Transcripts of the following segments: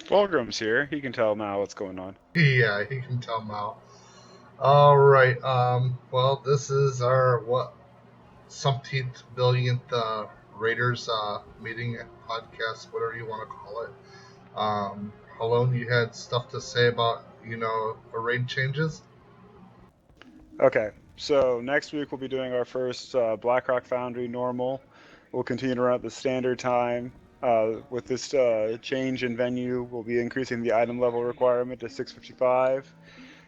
Fulgrim's here. He can tell now what's going on. Yeah, you can tell Mal. All right. Well, this is our something billionth Raiders meeting podcast, whatever you want to call it. Halone, you had stuff to say about the raid changes. Okay, so next week we'll be doing our first Blackrock Foundry normal. We'll continue to run at the standard time. With this change in venue, we'll be increasing the item level requirement to 655.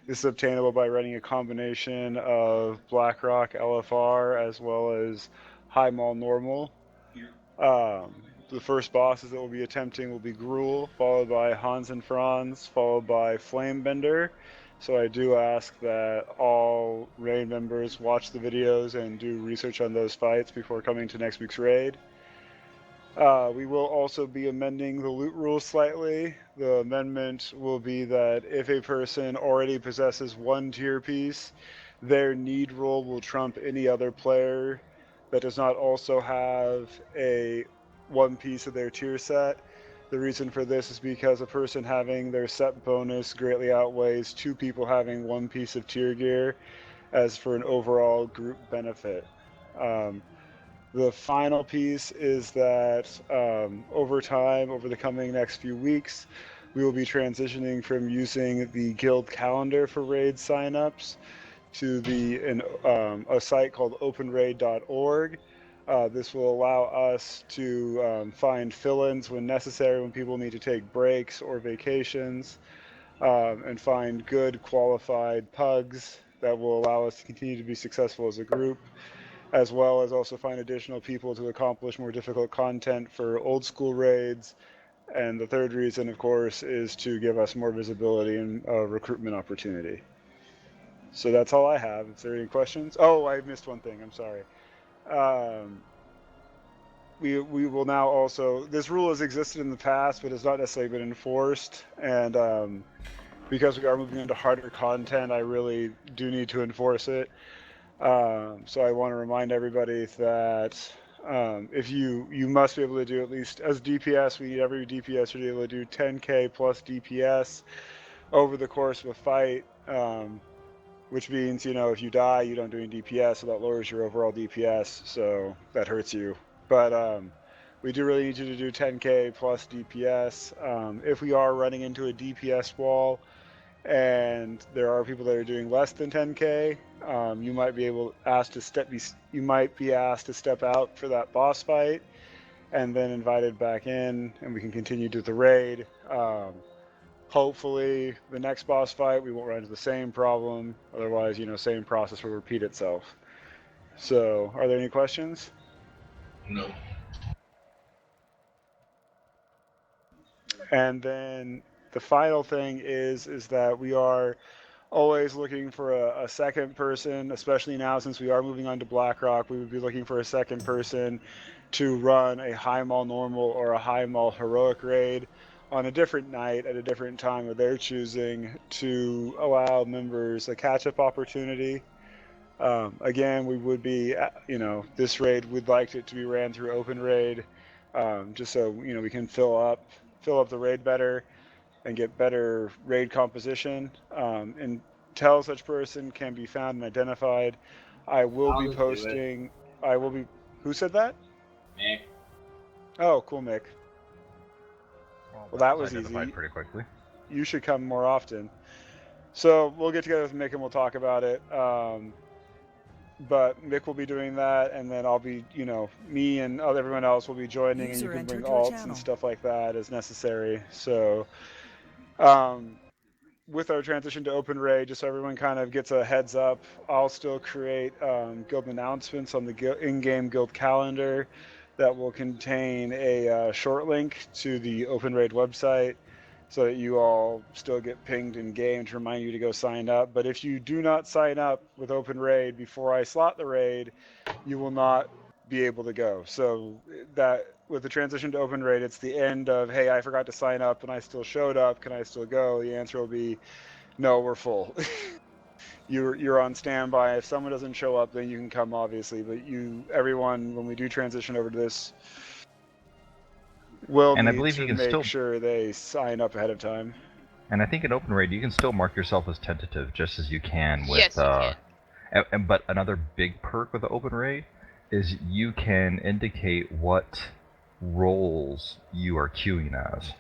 This is obtainable by running a combination of Blackrock LFR as well as High Mall normal. The first bosses that we'll be attempting will be Gruul, followed by Hans and Franz, followed by Flamebender. So I do ask that all raid members watch the videos and do research on those fights before coming to next week's raid. We will also be amending the loot rules slightly. The amendment will be that if a person already possesses one tier piece, their need roll will trump any other player that does not also have a one piece of their tier set. The reason for this is because a person having their set bonus greatly outweighs two people having one piece of tier gear as for an overall group benefit. The final piece is that over time, over the coming next few weeks, we will be transitioning from using the guild calendar for raid signups to a site called openraid.org. This will allow us to find fill-ins when necessary, when people need to take breaks or vacations, and find good qualified pugs that will allow us to continue to be successful as a group, as well as also find additional people to accomplish more difficult content for old school raids. And the third reason, of course, is to give us more visibility and recruitment opportunity. So that's all I have. Is there any questions? Oh, I missed one thing. I'm sorry. We will now also, this rule has existed in the past, but has not necessarily been enforced. And because we are moving into harder content, I really do need to enforce it. So I want to remind everybody that if you must be able to do, at least as DPS, we need every DPS to be able to do 10k plus DPS over the course of a fight, which means, if you die, you don't do any DPS, so that lowers your overall DPS, so that hurts you. But we do really need you to do 10k plus DPS. If we are running into a DPS wall, and there are people that are doing less than 10k, you might be asked to step out for that boss fight, and then invited back in, and we can continue to the raid. Hopefully, the next boss fight we won't run into the same problem. Otherwise, same process will repeat itself. So, are there any questions? No. And then the final thing is that we are always looking for a second person, especially now since we are moving on to Blackrock. We would be looking for a second person to run a high mall normal or a high mall heroic raid on a different night at a different time of their choosing, to allow members a catch-up opportunity. Again, we would be, this raid, we'd like it to be ran through open raid, just so we can fill up the raid better and get better raid composition. Until such person can be found and identified, I will be posting. Who said that? Mick. Oh, cool, Mick. Well, that was identified easy. pretty quickly. You should come more often. So we'll get together with Mick and we'll talk about it. But Mick will be doing that, and then I'll be, me and everyone else will be joining, and you can bring alts and stuff like that as necessary. So, with our transition to open raid, just so everyone kind of gets a heads up, I'll still create guild announcements on the in-game guild calendar that will contain a short link to the open raid website, so that you all still get pinged in game to remind you to go sign up. But if you do not sign up with open raid before I slot the raid, you will not be able to go. So that with the transition to open raid, it's the end of, hey, I forgot to sign up and I still showed up, can I still go? The answer will be, no, we're full. You're on standby. If someone doesn't show up, then you can come, obviously. But everyone, when we do transition over to this, We'll And I need believe to you can make still, sure they sign up ahead of time. and I think in Open Raid you can still mark yourself as tentative just as you can with. Yes, you can. But another big perk with the Open Raid is you can indicate what roles you are queuing as.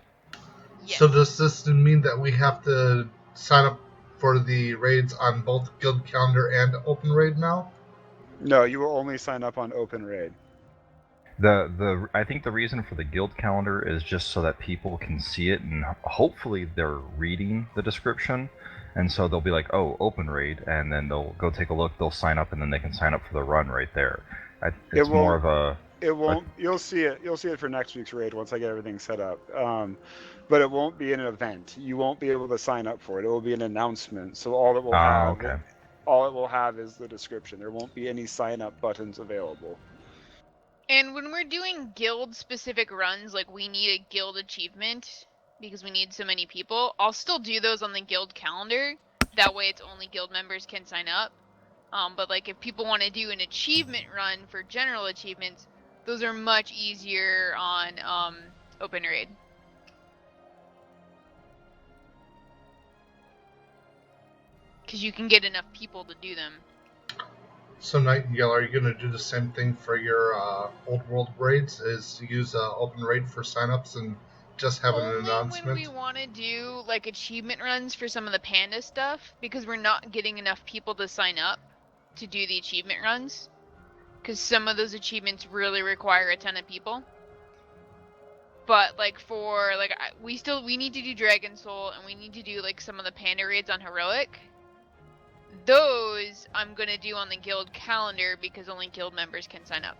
Yes. So does this mean that we have to sign up for the raids on both Guild Calendar and Open Raid now? No, you will only sign up on Open Raid. I think the reason for the guild calendar is just so that people can see it and hopefully they're reading the description, and so they'll be like, oh, Open Raid, and then they'll go take a look, they'll sign up, and then they can sign up for the run right there. It's more of a. It won't. You'll see it. You'll see it for next week's raid once I get everything set up. But it won't be an event. You won't be able to sign up for it. It will be an announcement. So all it will have, Okay. all it will have is the description. There won't be any sign up buttons available. And when we're doing guild-specific runs, like we need a guild achievement because we need so many people, I'll still do those on the guild calendar. That way it's only guild members can sign up. But like if people want to do an achievement run for general achievements, those are much easier on Open Raid. Because you can get enough people to do them. So Nightingale, are you going to do the same thing for your Old World raids? Is use Open Raid for signups and just have an announcement? Only when we want to do like achievement runs for some of the panda stuff, because we're not getting enough people to sign up to do the achievement runs. Because some of those achievements really require a ton of people. But like for like we need to do Dragon Soul and we need to do like some of the panda raids on Heroic. Those I'm gonna do on the guild calendar because only guild members can sign up.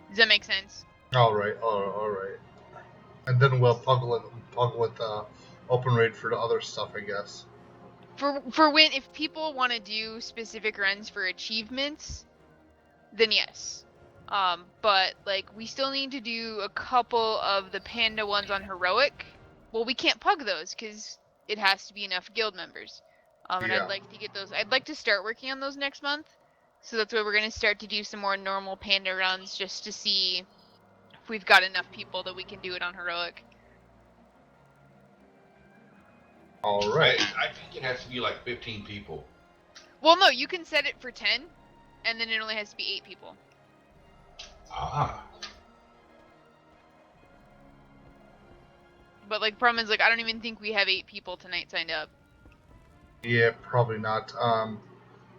Does that make sense? All right. And then we'll puggle with Open Raid for the other stuff, I guess. For when if people want to do specific runs for achievements, then yes. But like we still need to do a couple of the panda ones on Heroic. Well, we can't pug those because it has to be enough guild members. And Yeah. I'd like to get those. I'd like to start working on those next month. So that's why we're gonna start to do some more normal panda runs just to see if we've got enough people that we can do it on Heroic. All right. I think it has to be like 15 people. Well, no, you can set it for 10, and then it only has to be 8 people. Ah. But like, problem is like I don't even think we have 8 people tonight signed up. Yeah, probably not.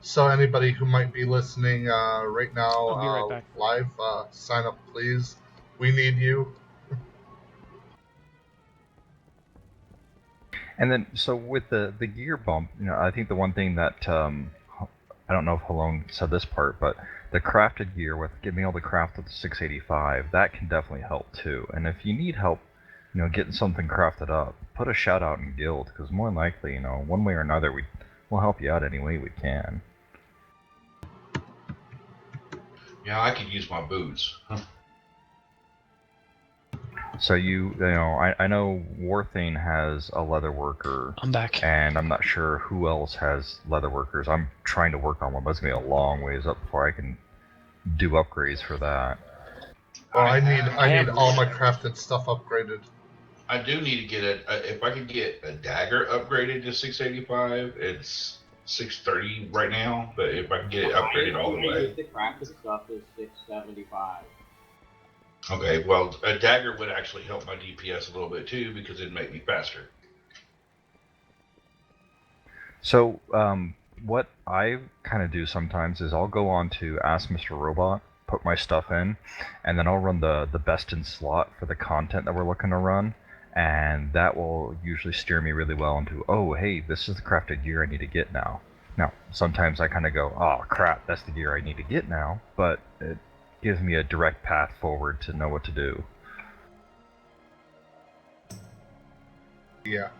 So anybody who might be listening right now I'll be right back. live, sign up, please. We need you. And then, so with the gear bump, I think the one thing that I don't know if Halone said this part, but the crafted gear with getting able to craft with the 685, that can definitely help too. And if you need help, getting something crafted up, put a shout out in guild, because more than likely, one way or another, we'll help you out any way we can. Yeah, I could use my boots. So I know Warthane has a leather worker. I'm back. And I'm not sure who else has leather workers. I'm trying to work on one, but it's gonna be a long ways up before I can do upgrades for that. Well, I need have- all my crafted stuff upgraded. I do need to get if I could get a dagger upgraded to 685, it's 630 right now, but if I can get it upgraded all the way. The crafted stuff is 675. Okay, well, a dagger would actually help my DPS a little bit too because it'd make me faster. So, what I kind of do sometimes is I'll go on to Ask Mr. Robot, put my stuff in, and then I'll run the best in slot for the content that we're looking to run, and that will usually steer me really well into, oh, hey, this is the crafted gear I need to get now. Now, sometimes I kind of go, oh, crap, that's the gear I need to get now, but it gives me a direct path forward to know what to do. Yeah.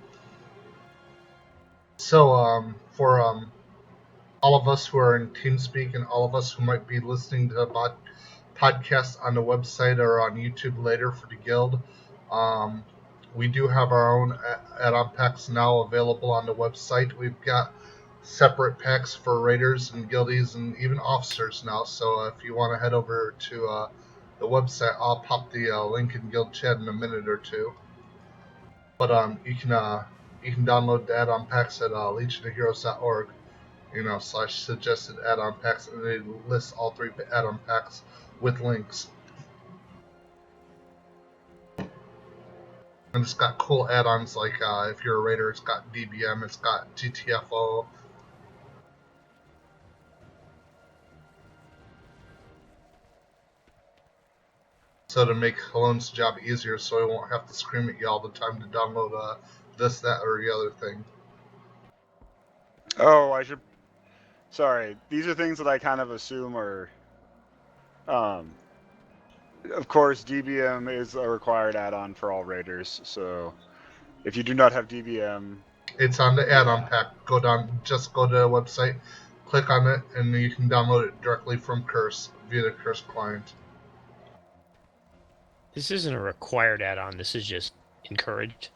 So, for all of us who are in TeamSpeak and all of us who might be listening to podcasts on the website or on YouTube later for the guild, we do have our own add-on packs now available on the website. We've got separate packs for raiders and guildies and even officers now. So if you want to head over to the website. I'll pop the link in guild chat in a minute or two. But you can download the add-on packs at legionofheroes.org. /suggested add-on packs, and they list all 3 add-on packs with links. And it's got cool add-ons like if you're a raider, it's got DBM, it's got GTFO. So to make Halone's job easier, so he won't have to scream at you all the time to download this, that, or the other thing. Oh, sorry. These are things that I kind of assume are. Of course, DBM is a required add-on for all raiders. So, if you do not have DBM, it's on the add-on pack. Just go to the website, click on it, and you can download it directly from Curse via the Curse client. This isn't a required add-on. This is just encouraged.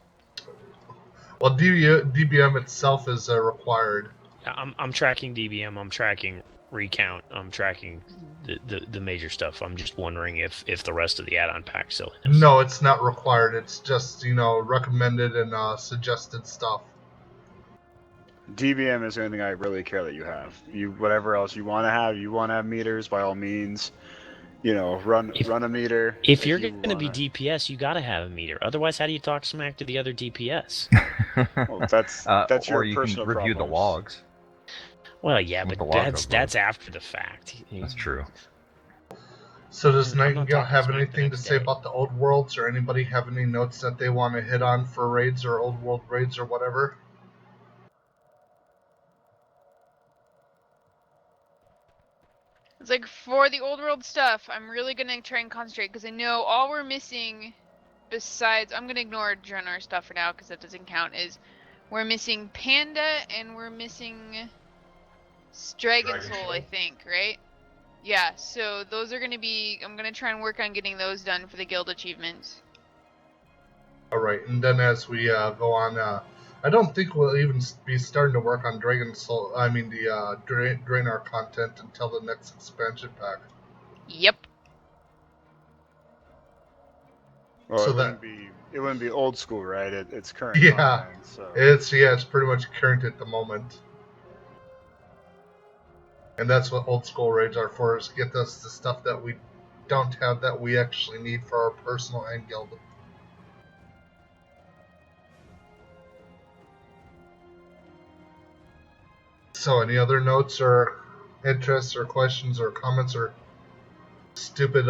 Well, DBM itself is required. I'm tracking DBM. I'm tracking Recount. I'm tracking the major stuff. I'm just wondering if the rest of the add-on pack still is. No, it's not required. It's just recommended and suggested stuff. DBM is the only thing I really care that you have. Whatever else you want to have meters, by all means. Run a meter. If you're going to be DPS, you got to have a meter. Otherwise, how do you talk smack to the other DPS? Well, that's your or you personal can review problems. the logs. Well, yeah, With but the log that's after the fact. That's true. So does I'm not Nightingale talking have smack the anything to next say day. about the old worlds, or anybody have any notes that they want to hit on for raids or old world raids or whatever? It's like for the old world stuff, I'm really gonna try and concentrate because I know all we're missing, besides I'm gonna ignore Draenor stuff for now because that doesn't count. Is we're missing Panda and we're missing Dragon Soul, I think, right? Yeah. So those are gonna be. I'm gonna try and work on getting those done for the guild achievements. All right, and then as we go on, I don't think we'll even be starting to work on Dragon Soul. I mean the Draenor content until the next expansion pack. Yep. Well, So it wouldn't be old school, right? It's current. Yeah, content, so. it's pretty much current at the moment. And that's what old school raids are for, is get us the stuff that we don't have that we actually need for our personal and guild. So any other notes or interests or questions or comments or stupid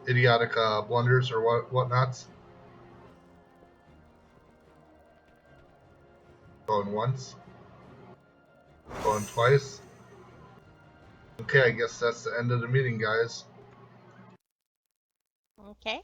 idiotic blunders or whatnots? Going once? Going twice? Okay, I guess that's the end of the meeting, guys. Okay.